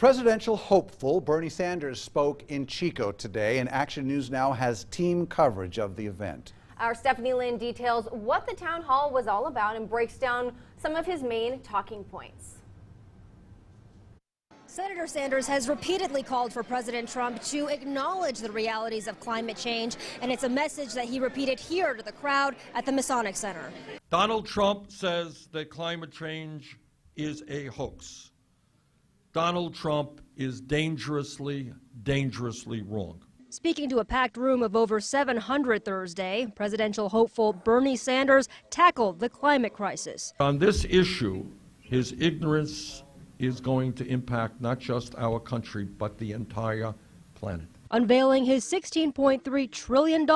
Presidential hopeful Bernie Sanders spoke in Chico today, and Action News Now has team coverage of the event. Our Stephanie Lynn details what the town hall was all about and breaks down some of his main talking points. Senator Sanders has repeatedly called for President Trump to acknowledge the realities of climate change, and it's a message that he repeated here to the crowd at the Masonic Center. Donald Trump says that climate change is a hoax. Donald Trump is dangerously wrong. Speaking to a packed room of over 700 Thursday, presidential hopeful Bernie Sanders tackled the climate crisis. On this issue, his ignorance is going to impact not just our country, but the entire planet. Unveiling his $16.3 trillion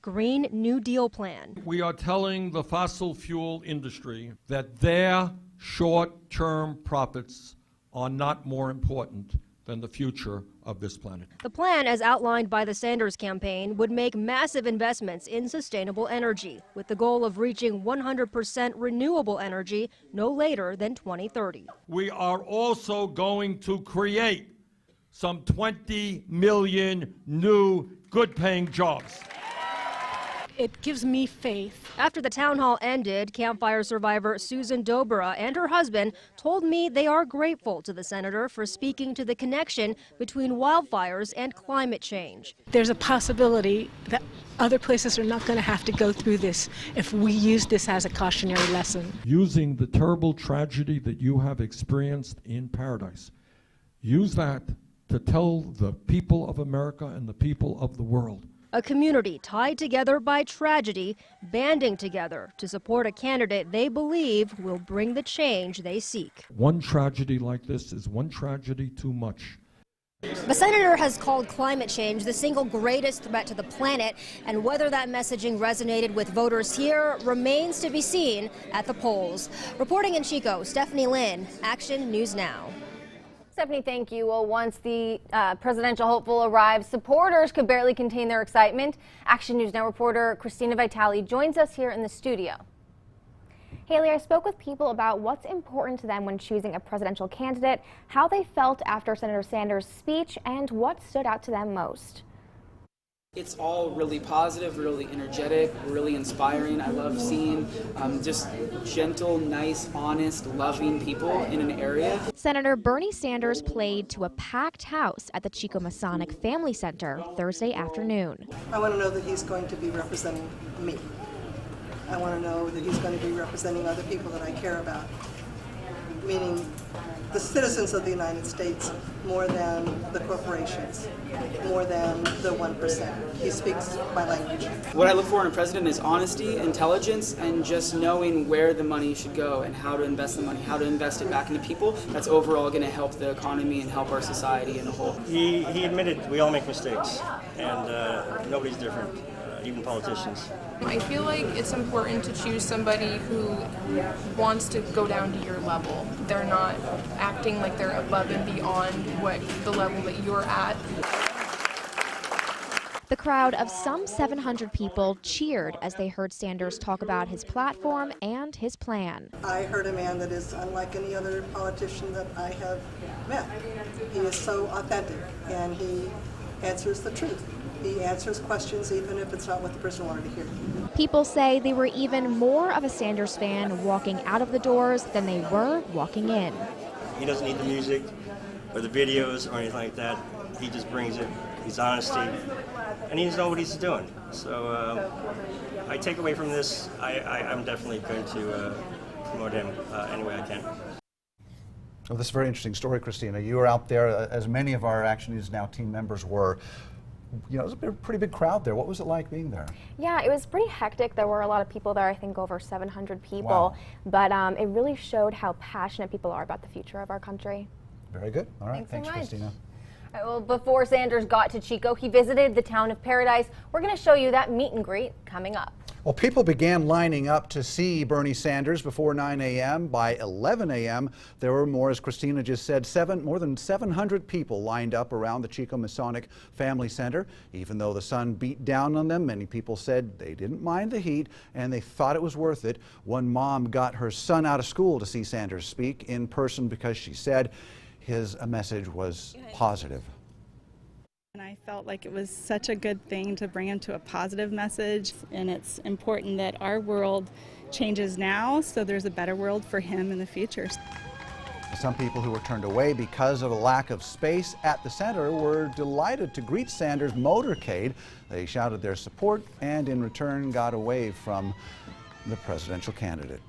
Green New Deal plan. We are telling the fossil fuel industry that their short-term profits are not more important than the future of this planet. The plan, as outlined by the Sanders campaign, would make massive investments in sustainable energy, with the goal of reaching 100% renewable energy no later than 2030. We are also going to create some 20 million new good-paying jobs. It gives me faith. After the town hall ended, campfire survivor Susan Dobra and her husband told me they are grateful to the senator for speaking to the connection between wildfires and climate change. There's a possibility that other places are not going to have to go through this if we use this as a cautionary lesson. Using the terrible tragedy that you have experienced in Paradise, use that to tell the people of America and the people of the world. A community tied together by tragedy, banding together to support a candidate they believe will bring the change they seek. One tragedy like this is one tragedy too much. The senator has called climate change the single greatest threat to the planet, and whether that messaging resonated with voters here remains to be seen at the polls. Reporting in Chico, Stephanie Lynn, Action News Now. Stephanie, thank you. Well, once the presidential hopeful arrived, supporters could barely contain their excitement. Action News Now reporter Christina Vitale joins us here in the studio. Haley, I spoke with people about what's important to them when choosing a presidential candidate, how they felt after Senator Sanders' speech, and what stood out to them most. It's all really positive, really energetic, really inspiring. I love seeing just gentle, nice, honest, loving people in an area. Senator Bernie Sanders played to a packed house at the Chico Masonic Family Center Thursday afternoon. I want to know that he's going to be representing me. I want to know that he's going to be representing other people that I care about, meaning the citizens of the United States more than the corporations, more than the 1%. He speaks my language. What I look for in a president is honesty, intelligence, and just knowing where the money should go and how to invest the money, how to invest it back into people. That's overall going to help the economy and help our society in a whole. He admitted we all make mistakes, and nobody's different. Even politicians. I feel like it's important to choose somebody who wants to go down to your level. They're not acting like they're above and beyond what the level that you're at. The crowd of some 700 people cheered as they heard Sanders talk about his platform and his plan. I heard a man that is unlike any other politician that I have met. He is so authentic, and he answers the truth. He answers questions even if it's not what the person wanted to hear. People say they were even more of a Sanders fan walking out of the doors than they were walking in. He doesn't need the music or the videos or anything like that. He just brings it, his honesty, and he knows what he's doing. So I take away from this, I'm definitely going to promote him any way I can. Well, this is a very interesting story, Christina. You were out there, as many of our Action News Now team members were. You know, it was a pretty big crowd there. What was it like being there? Yeah, it was pretty hectic. There were a lot of people there, I think over 700 people. Wow. But it really showed how passionate people are about the future of our country. Very good. All right, Thanks so much. Christina. All right, well, before Sanders got to Chico, he visited the town of Paradise. We're going to show you that meet and greet coming up. Well, people began lining up to see Bernie Sanders before 9 a.m. By 11 a.m., there were more, as Christina just said, more than 700 people lined up around the Chico Masonic Family Center. Even though the sun beat down on them, many people said they didn't mind the heat and they thought it was worth it. One mom got her son out of school to see Sanders speak in person because she said his message was positive. And I felt like it was such a good thing to bring him to a positive message, and it's important that our world changes now so there's a better world for him in the future. Some people who were turned away because of a lack of space at the center were delighted to greet Sanders' motorcade. They shouted their support and in return got away from the presidential candidate.